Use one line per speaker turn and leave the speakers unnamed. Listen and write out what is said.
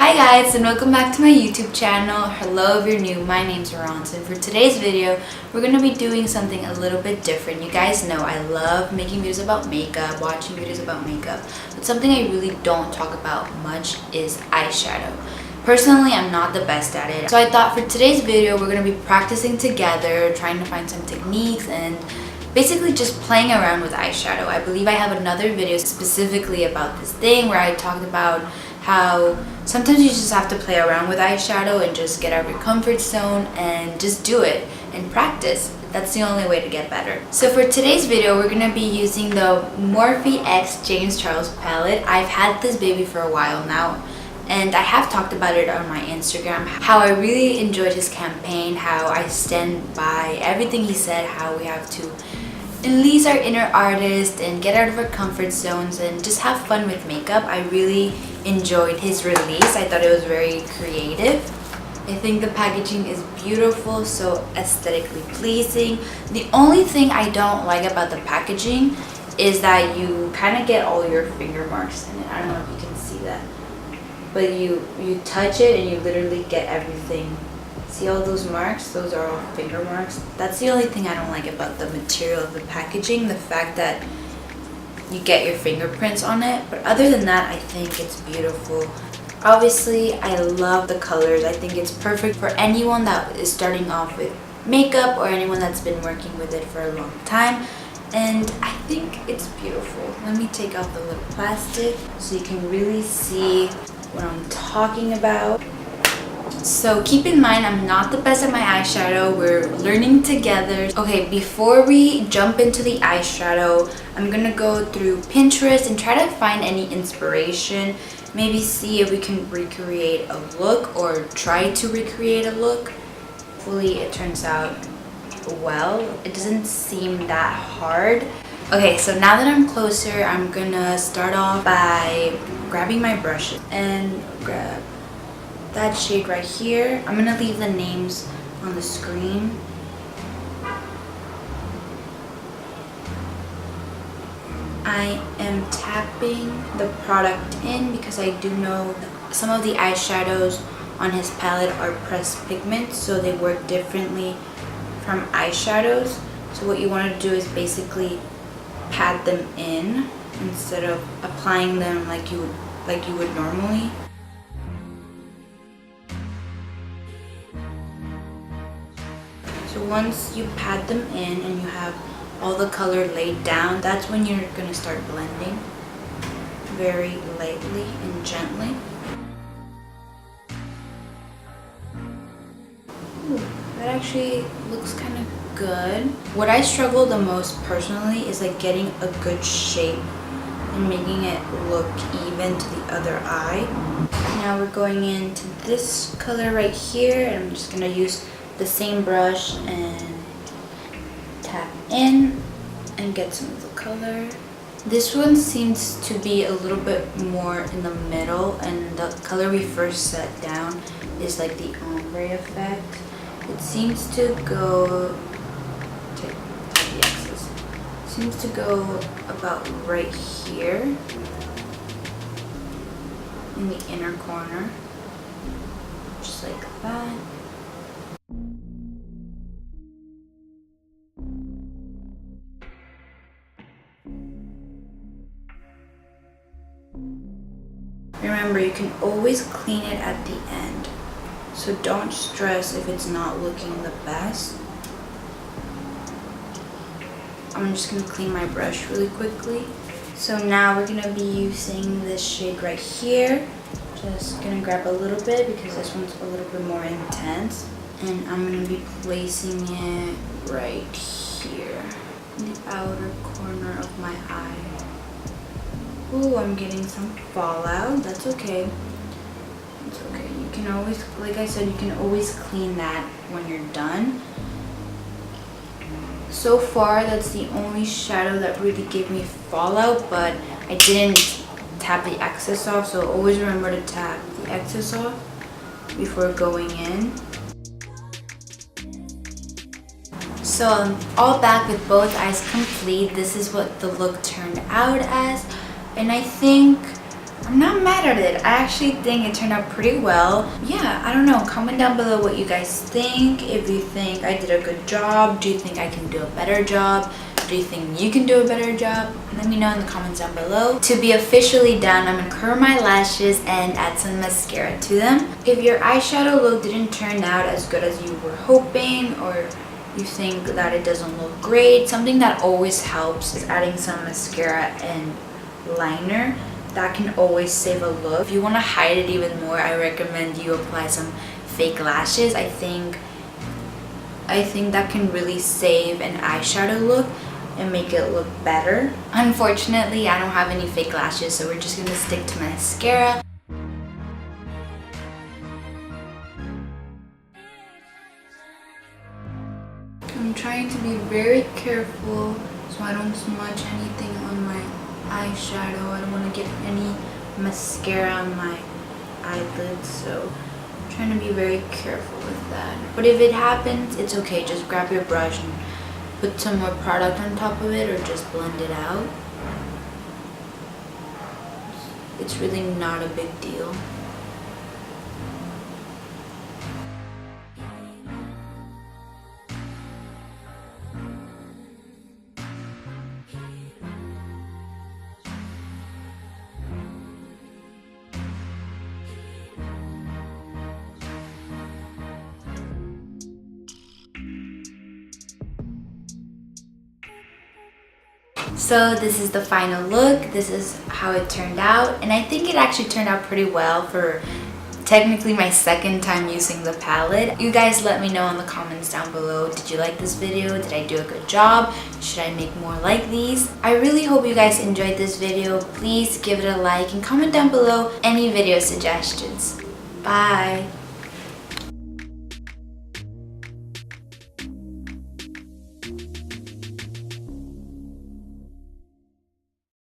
Hi guys, and welcome back to my YouTube channel. Hello if you're new, my name's Aranza, and for today's video we're going to be doing something a little bit different. You guys know I love making videos about makeup, watching videos about makeup, but something I really don't talk about much is eyeshadow. Personally, I'm not the best at it, so I thought for today's video we're going to be practicing together, trying to find some techniques and basically just playing around with eyeshadow. I believe I have another video specifically about this thing where I talked about how sometimes you just have to play around with eyeshadow and just get out of your comfort zone and just do it and practice. That's the only way to get better. So for today's video, we're going to be using the Morphe X James Charles palette. I've had this baby for a while now, and I have talked about it on my Instagram, how I really enjoyed his campaign, how I stand by everything he said, how we have to release our inner artist and get out of our comfort zones and just have fun with makeup. I really enjoyed his release. I thought it was very creative. I think the packaging is beautiful, so aesthetically pleasing. The only thing I don't like about the packaging is that you kind of get all your finger marks in it. I don't know if you can see that, but you touch it and you literally get everything. See all those marks? Those are all finger marks. That's the only thing I don't like about the material of the packaging, the fact that you get your fingerprints on it. But other than that, I think it's beautiful. Obviously, I love the colors. I think it's perfect for anyone that is starting off with makeup or anyone that's been working with it for a long time. And I think it's beautiful. Let me take off the lip plastic so you can really see what I'm talking about. So keep in mind, I'm not the best at my eyeshadow. We're learning together. Okay, before we jump into the eyeshadow, I'm gonna go through Pinterest and try to find any inspiration. Maybe see if we can recreate a look or try to recreate a look. Hopefully it turns out well. It doesn't seem that hard. Okay, so now that I'm closer, I'm gonna start off by grabbing my brush and grab that shade right here. I'm gonna leave the names on the screen. I am tapping the product in because I do know that some of the eyeshadows on his palette are pressed pigments, so they work differently from eyeshadows. So what you want to do is basically pat them in instead of applying them like you would normally. So once you pat them in and you have all the color laid down, that's when you're going to start blending very lightly and gently. Ooh, that actually looks kind of good. What I struggle the most personally is like getting a good shape and making it look even to the other eye. Now we're going into this color right here, and I'm just going to use the same brush and tap in and get some of the color. This one seems to be a little bit more in the middle, and the color we first set down is like the ombre effect. It seems to go seems to go about right here in the inner corner, just like that. Remember, you can always clean it at the end, so don't stress if it's not looking the best. I'm just going to clean my brush really quickly. So now we're going to be using this shade right here. Just going to grab a little bit because this one's a little bit more intense. And I'm going to be placing it right here in the outer corner of my eye. Ooh, I'm getting some fallout. That's okay. It's okay. You can always, like I said, you can always clean that when you're done. So far, that's the only shadow that really gave me fallout, but I didn't tap the excess off, so always remember to tap the excess off before going in. So I'm all back with both eyes complete. This is what the look turned out as. And I think I'm not mad at it. I actually think it turned out pretty well. Yeah, I don't know. Comment down below what you guys think. If you think I did a good job, do you think I can do a better job? Do you think you can do a better job? Let me know in the comments down below. To be officially done, I'm gonna curl my lashes and add some mascara to them. If your eyeshadow look didn't turn out as good as you were hoping, or you think that it doesn't look great, something that always helps is adding some mascara and liner. That can always save a look. If you want to hide it even more, I recommend you apply some fake lashes. I think that can really save an eyeshadow look and make it look better. Unfortunately, I don't have any fake lashes, so we're just gonna stick to mascara. I'm trying to be very careful so I don't smudge anything on my eyeshadow. I don't want to get any mascara on my eyelids, so I'm trying to be very careful with that. But if it happens, it's okay. Just grab your brush and put some more product on top of it, or just blend it out. It's really not a big deal. So this is the final look. This is how it turned out, and I think it actually turned out pretty well for technically my second time using the palette. You guys let me know in the comments down below. Did you like this video? Did I do a good job? Should I make more like these? I really hope you guys enjoyed this video. Please give it a like and comment down below any video suggestions. Bye!